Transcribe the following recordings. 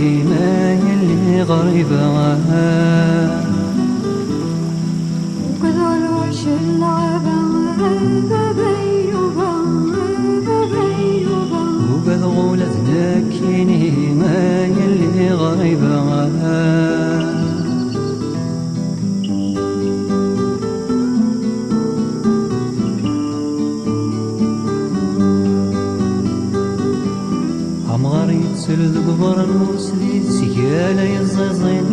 ما يلي غريبة وكذا الوحش اللعبة وبالغولة تذكيني ما يلي غريبة عمغار يتسل ذقبر الوسدي سيالة يزيزين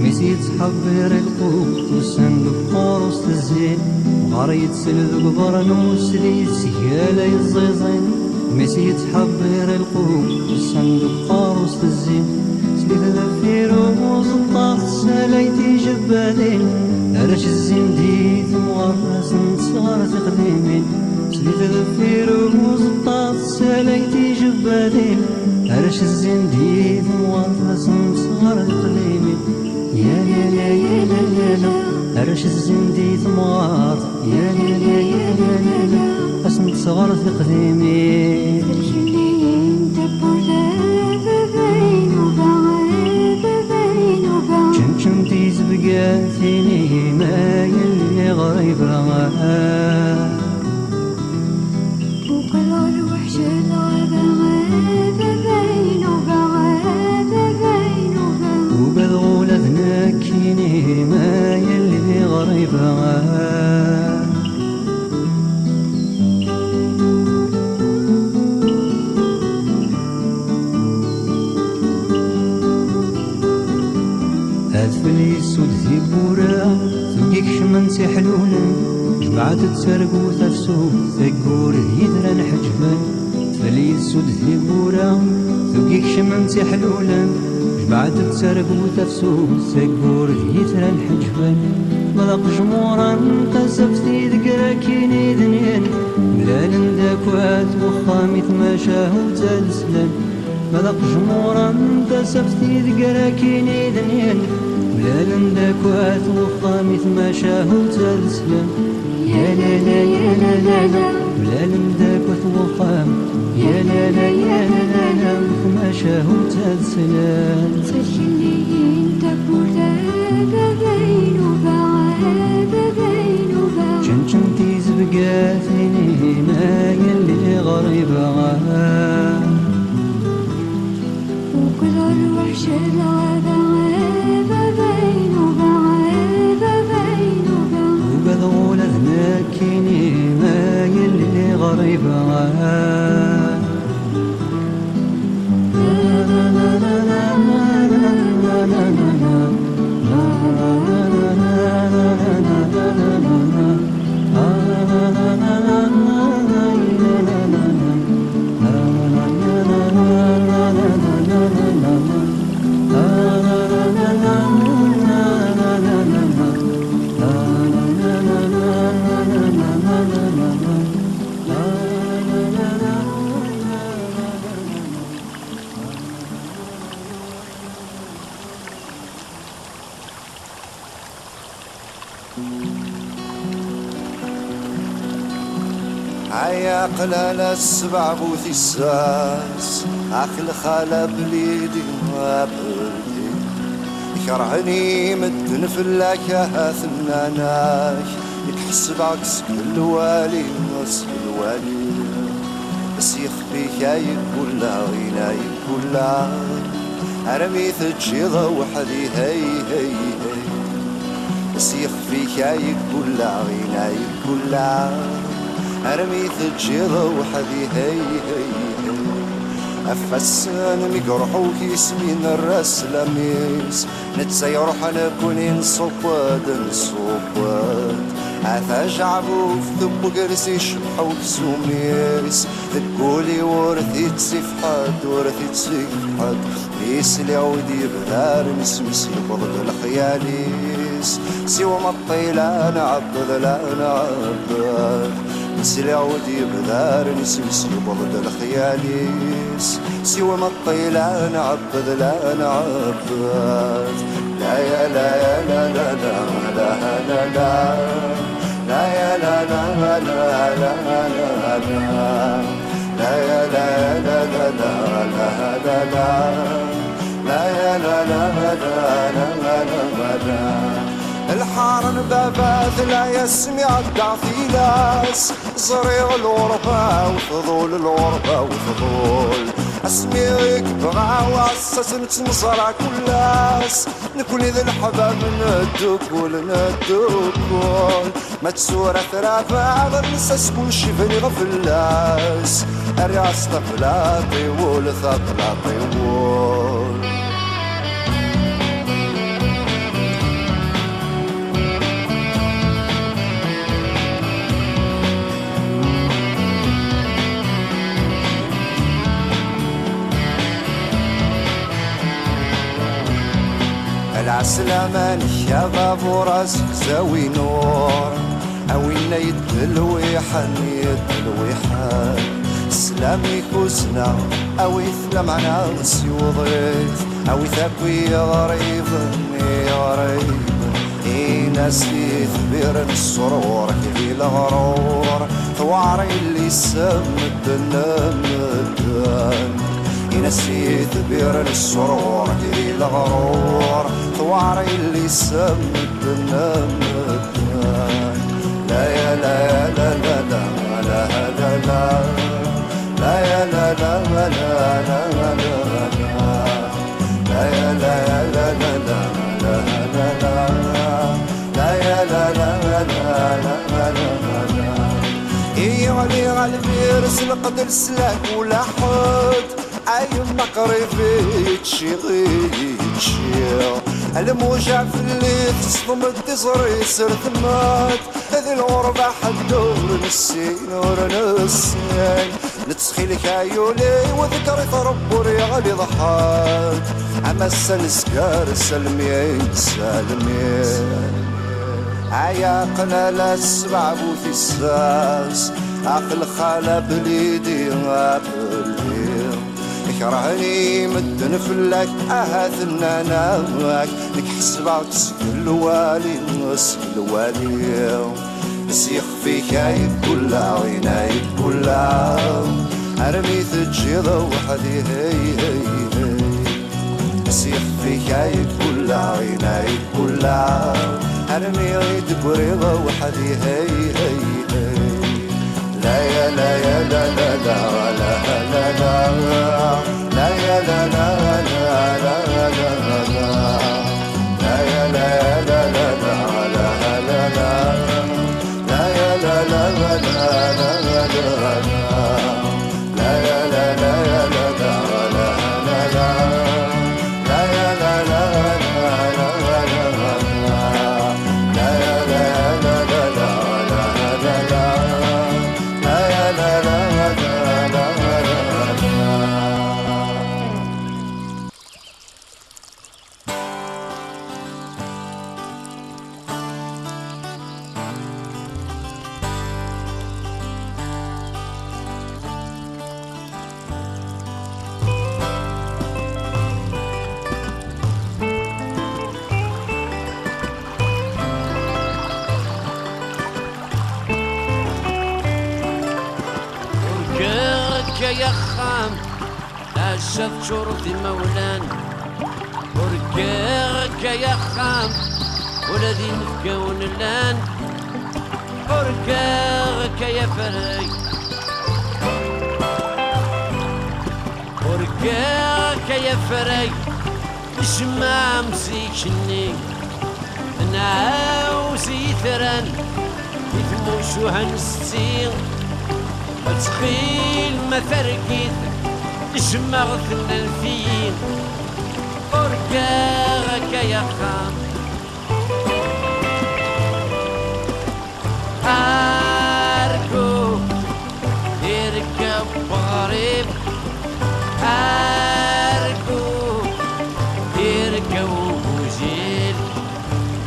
ميسي تحبير القوق والصندوق قروس الزين عمغار يتسل ذقبر الوسدي سيالة يزيزين ميسي يتحبر القوم والصندوق قاروس الزين سليت ذفير وزطاط سلايتي جبالين علاش الزين ديت مغرس صغار تقديمين سليت ذفير وزطاط سلايتي جبالين علاش الزين ديت مغرس صغار تقديمين يا لا لا يا لا لا لا علاش الزين ديت مغار يا لا لا يا لا لا لا اسمت صغار تقديمين كنتي زبقاتيني ما يلي غريبة وكل الوحش وبالغولة ذنكيني ما يلي غريبة فليس ودي بورا ثقيك شمن سحلولا جمعت تسرقو تفسو ثقور يدرا نحجبا فليس ودي بورا ثقيك شمن سحلولا جمعت تسرقو تفسو ثقور يدرا نحجبا ملق جمورا قسفتي ذكراكيني دنيان ملال داكوات وخامي تماشاه وتالسلان ملق جمورا قسفتي ذكراكيني دنيان ملال داكوات وخامي تماشاه وتالسلان يا لا لا يا لا لا لا ملال داكوات وخام يا لا لا يا لا لا لا تماشاه وتالسلان كنتي زبقاتيني ما يلي غريبة وكل الوحش وبالغولة ذنكيني ما يلي غريبة عيا قلال السبع بوثي الساس أخل خالة بليدي وابلدي يكرهني مدن في اللاكة ثناناك يتحسب عكس كل والي وصل الوالي بس يخفيك يقول لا غينا يقول لا أرمي تجيضة وحدي هي هي هي بس يخفيك يقول لا غينا يقول لا أرمي تجيضة وحدي هي هي هي أفسن مقرحوك يسمين الراس لميس نتسير حنكونين صباد نصباد أتجعبو في ثبو قرسي شبحوك سوميس تقولي ورثي تسفحاد ورثي تسفحاد ميس العودي بدار مسمس يبضل الخياليس سوى مطيلان عبد لا نعبد ميس العودي بدار مسمس يبضل الخياليس سوى مطيلان عبد لا نعبد لا يا لا يا لا لا لا لا لا لا يا لا لا لا لا لا لا لا يا لا لا لا لا لا لا لا لا لا لا لا لا الحارن بابات لا يسمع الدعثيلاس زريغ الغربة وفضول الغربة وفضول اسميك بغا وعساس نتنصرع كلاس نكون ذا الحباب ندوكول ما تسورة ثرافة غنساس كل شي فاني غفلاس الرياس طفلا طيول ثقلا طيول العسلامة نشابة وراسك زاوي نور أوينا يدلويحن سلامي كوزنا أوي ثلا معنا نسيوضيت أوي ثاكوي غريب ناسي ثبير السرور كذي الغرور ثواري اللي سمدن نسيت بير السرور كذي الغرور ثواري اللي سمت النمت لا يا لا يا لا لا لا لا لا لا لا يا لا لا لا لا لا لا يا لا يا لا لا لا لا لا لا يا لا لا لا لا لا يغلي غالبي رسل قدر سلاك ولا حد عايم قريب تشي الموجع في اللي تصدم الدزري سر ثمات هذه الغربة حدور نسين نتسخيل كايولي وذكري رب ريالي ضحات عما السنسكار سلمين عياقنا لا السبع بوثي الساس عقل خالة بليدي كرهني مدن فلك أهثنا نامك لك حسبة وتسكل والي سيخ فيك يقول وينا يقول أرمي تجيض وحدي هي سيخ فيك يقول وينا يقول أرمي تقريض وحدي هي لا يا لا يا لا لا لا لا لا لا لا يا لا لا لا لا لا لا يا لا لا لا لا لا لا يا لا لا لا لا لا لا يا لا لا يا لا لا لا يا لا لا يا خام أشد شرطي مولان ورقاك يا خام ولدي مفكون اللان ورقاك يا فري ورقاك يا فري الشمام سيكني أنا عاوزي ثران يثموشو هنستين تخيل ما تركيت شمغتنا الفين ورقاك يا خام أركو يركب غريب أركو يركب بوجيل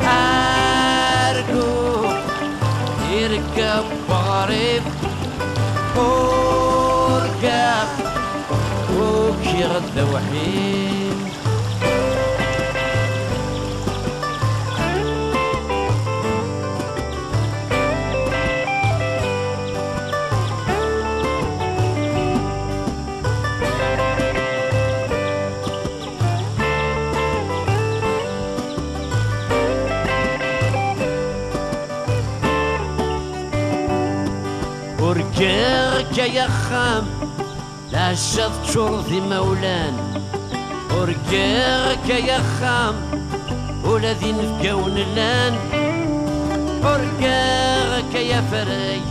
أركو يركب غريب ورقاك وكي غدا وحيد ورقاك يا خام العشا تشور ذي مولان ورقاك يا خام ولا ذي نفقاون اللان ورقاك يا فري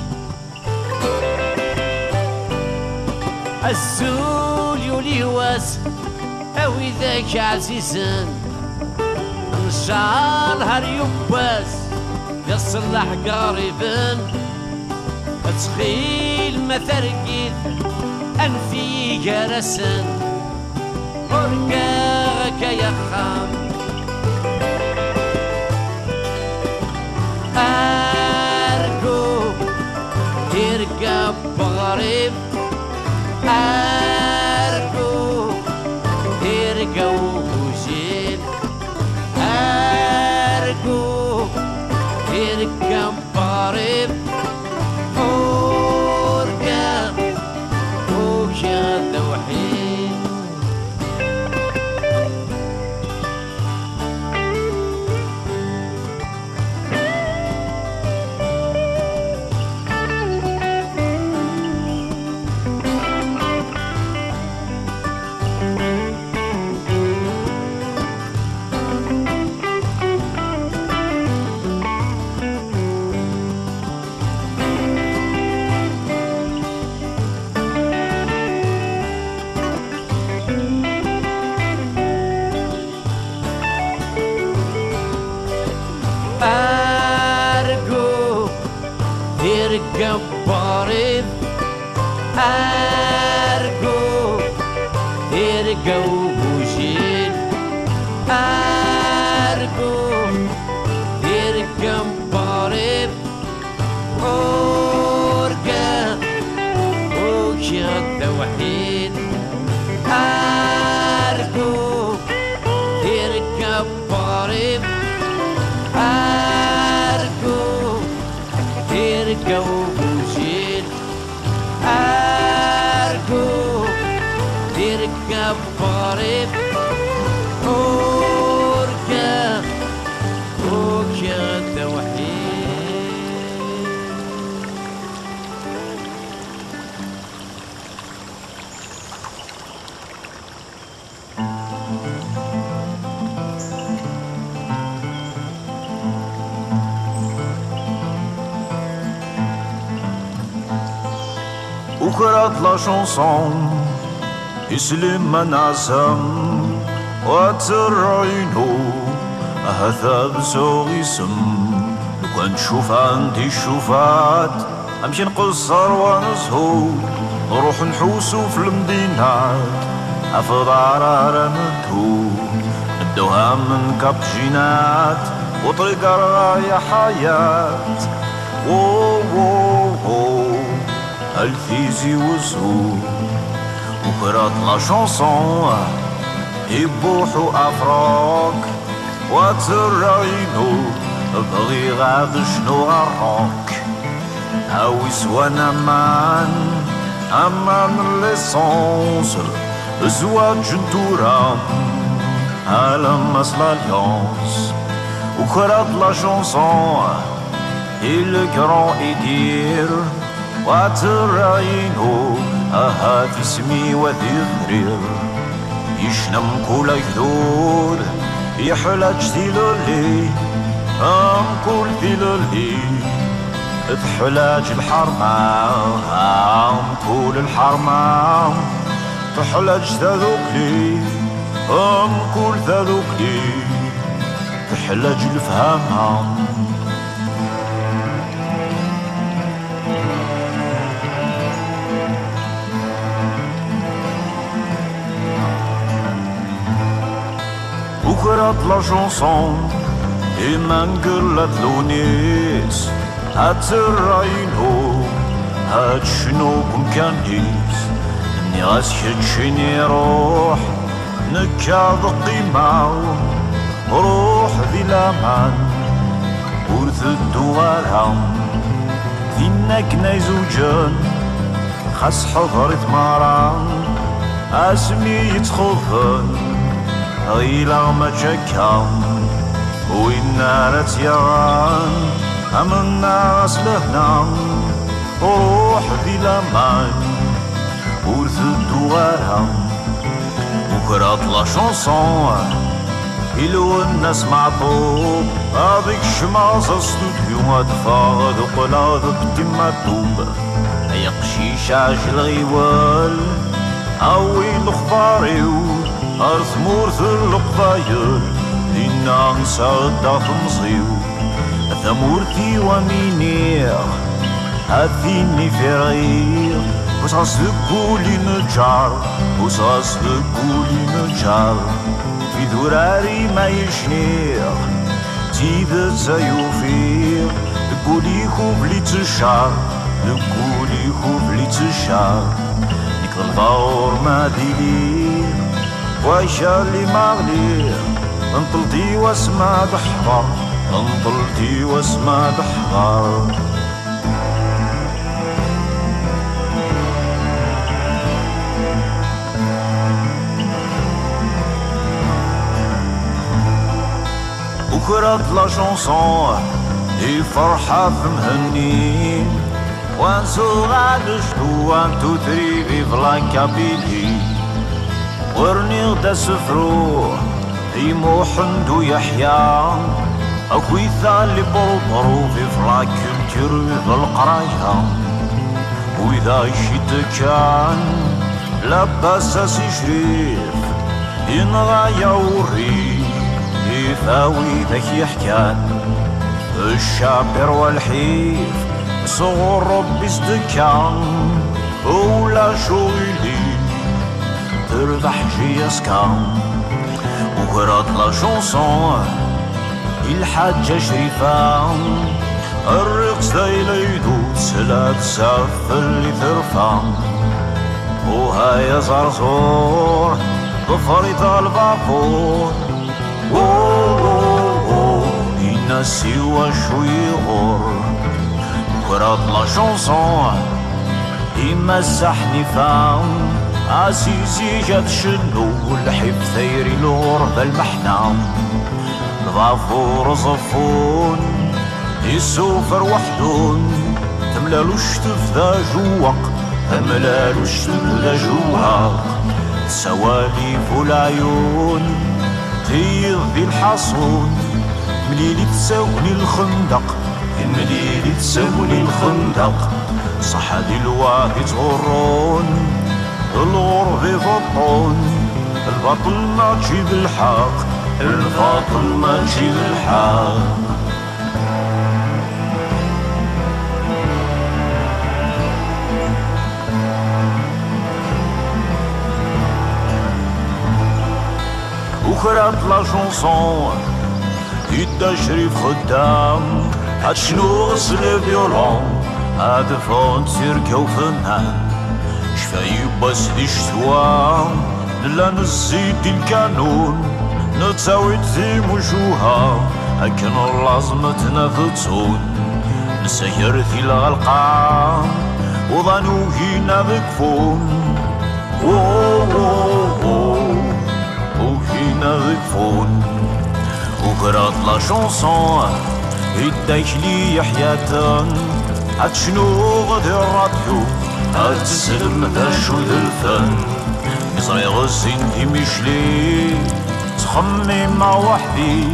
الزول يولي واس اوي ذاك عزيزان ان شاء الله يباس يصلح قريبا تخيل ما ترقيد انفي جرسن ورقاك يا خام ارجو يرقى بغريب ارجو يرقى وجيل ارجو يرقى بغريب قبارب أرجو يرجع وجيل أرجو يرجع قبارب أرجع وشاد وحيد أرجو يرجع قبارب أرجو يرجع وجيل أرجو يرجع قريب أرجع توحيد وكرات لا شونسون يسلم من عزم وترعينو هذا بزوغ اسم لو كان نشوف عندي الشوفات امشي نقصر ونزهو نروح نحوسو في المدينات حفظ عرارة مدهو ندوها من كابجينات وطريق رايح حياة الفيزي والزهور وكرات لا شونسون يبوحوا افراك وترعينو بغي غاد شنو غراك هاوي سوانا امان ليسونس زواج جنتورا على مسلا اليونس وكرات لا شونسون الكرون يدير وترعينو هات اسمي وذكرير يشنم كل جدود يحلى جديلولي كل ذيلولي تحلاج الحرمة كل الحرمة تحلاج ذاذوكلي كل ذاذوكلي تحلاج الفهامة وكرات لا شونسون إما نقلت لونيس هترعينو هاد شنو كان هيس اني غاسكت شيني روح نكاد قيمة روح ذي لامان ورث الدوارهم ذينك نايزوجن خاس حضر ثماران اسمي يتخوفن غيلا ما جاكام وين نارت يغان أم الناس لهنا روح ذي لامان ورث الدوارها بكرة لا شونسون إلو الناس معطوب هذيك الشماسة ستوديو هدفا ذوق لا ذوق ديما توب هيا قشيش عاجل غيوال أوي الخضاريو أرث مورث القضاير دينا نسادا تمصيو ثمورتي ومينير هاثيني في رغير وصاص لكولي نجار وصاص لكولي نجار في ذراري ما يشنير تيد زيوفير لكولي خوف لي تشار لكولي خوف لي تشار نكذا الباور ما ديلير وايشا اللي مغلير انطلتي واسمع دحضر انطلتي واسمع دحضر بكرة لا شونسون دي فرحة في مهنين وانسو غاد شتو وان تو تري فيف لا كابيلي ورني غدا سفرو يمو حمدو يحيى أكويثا اللي بلطرو فيف لا كولتور في القراية وإذا شيت كان لاباس شريف ينغايا وريف يفاوي ذاك يحكان الشابر والحيف صغور ربي صدكان ولا شويلي تربح جي اسكان وكرات لا شونسون الحاجة شريفان الرقص دايليدو سلات ساف اللي ثرفان وهاي زرزور ضفري البابور ينسي وشو يغور كرات لا شونسون يمسحني فام عزيزي جات شنو والحب ثيري الغربة المحنام الغافور صفون يسوفر وحدون تملالو الشتف ذا جوق تملالو الشتف ذا جوق سواليف العيون تيضي الحصون مليلي تساوني الخندق مليلي تساوني الخندق صحادي الواقي تغرون الغرب يفطون الباطل ما تجيب الحق الباطل ما تجيب الحق وكرات لا شونسون يدا شريف خدام هاد شنو غسل فيولون هاد فون سيركا وفنان شفاي باس دي شتوا لا نزيد الكانون نتساوي تزيم وجوها هكا لازمتنا فتون نسير في الغلقان وظنو هنا بكفون وهنا بكفون وكرات لا شونسون يدايش لي حياتن هاد شنو غدي الراديو هاد السلم ذا شو ذا الفن مصري غزين في مشلي تخمي مع وحدي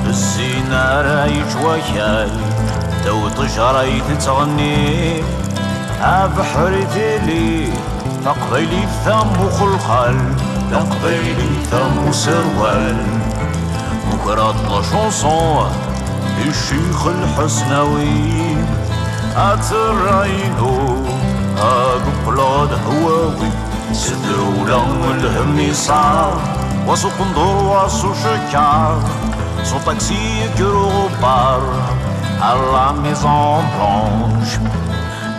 الزينة رايج وكال دو طجري تتغني بحري ذيلي تقبيلي ثم وخلخال تقبيلي ثم وسروال بكرات لا شونسون الشيخ الحسناوي اتراينو هادو بلاد هواوي سدرو الهم يصعب وسوق ندور وسو شكار سو تاكسي كروبار على ميزون بلانش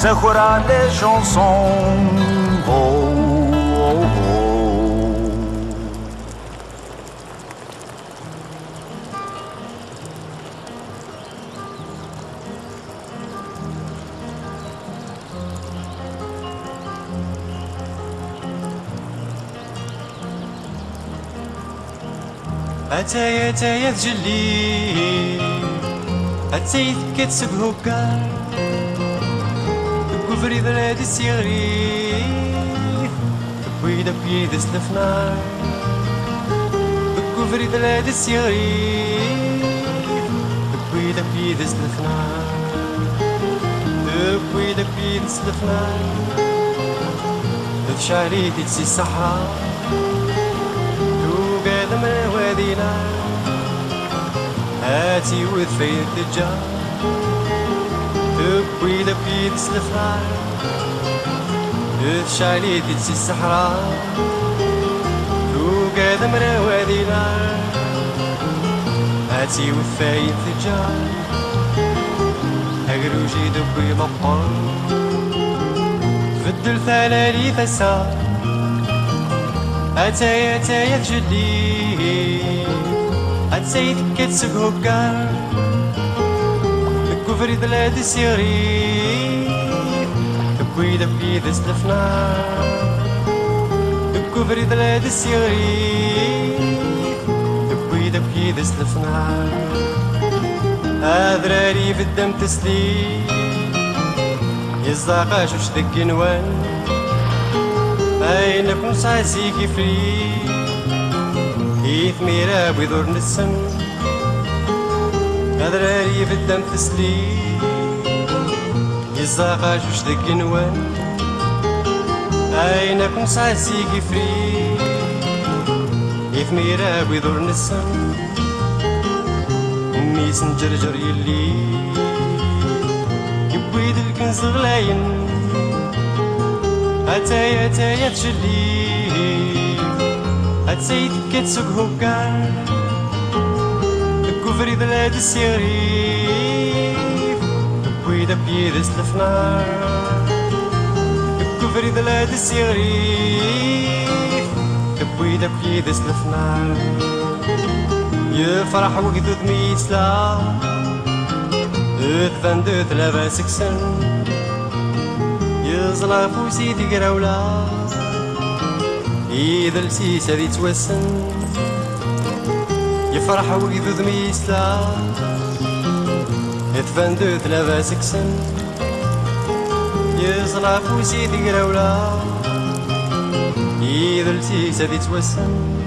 تاخد لي شونسون أتايا تجلي أتسيد كتسب هوكا كفري ذلاد السيغريف بويدا بيد سلفنا كفري ذلاد السيغريف بويدا بيد سلفنا بويدا بيد سلفنا تشعلي تتسي الصحراء توقاد من وادينا هاتي وذفيد الجار تبويدا بيد سلفنا تشعلي تتسي الصحراء توقاد من وادينا هاتي وذفيد الجار أقروجي دبي مقر بدل ثلالي فسا أتايا تايا تجلي أتسيد كتسق هكا الكفر دلاد السيغري تبويدا بيد سلفنا الكفر دلاد السيغري تبويدا بيد سلفنا أذراري في الدم تسلي يزاقاش وش ذك نوان أينكم سعسي كفري يثميرا بيدور نسم أذراري في الدم تسلي يزاقاش وش ذك نوان أينكم سعسي كفري يثميرا بيدور نسم ميس نجرجر يلي يبويد الكنز غلاين أتايا أتايا تجلي أتسيد كتسق هكا الكفري ذلاد السيغريف يبويد بيد سلفنا الكفري ذلاد السيغريف يبويد بيد سلفنا يفرح وقدود ميسلا اثفن دوث لابا سكسن يزلا فوسي تقراولا إذا السيسة ذي توسن يفرح وقدود ميسلا اثفن دوث لابا سكسن يزلا فوسي تقراولا إذا السيسة ذي توسن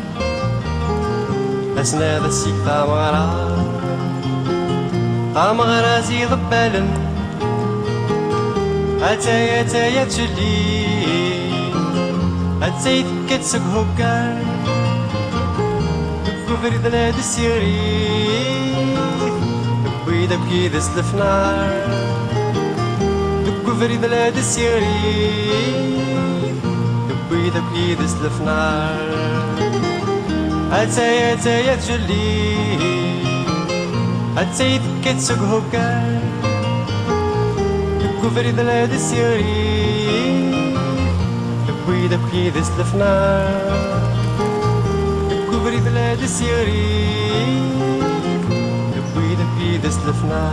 أسنا ذا السيك طامغرا زي ضبالا أتايا تايا تجلي أتسيد كتسق هكا كفري ذلاد السيغري بويدا بكيد سلفنا كفري ذلاد السيغري بويدا بكيد سلفنا أتايا تايا تجلي أتسيد كتسق هكا كفري ذلاد السيغري بويدا بكيد سلفنا كفري ذلاد السيغري بويدا بكيد سلفنا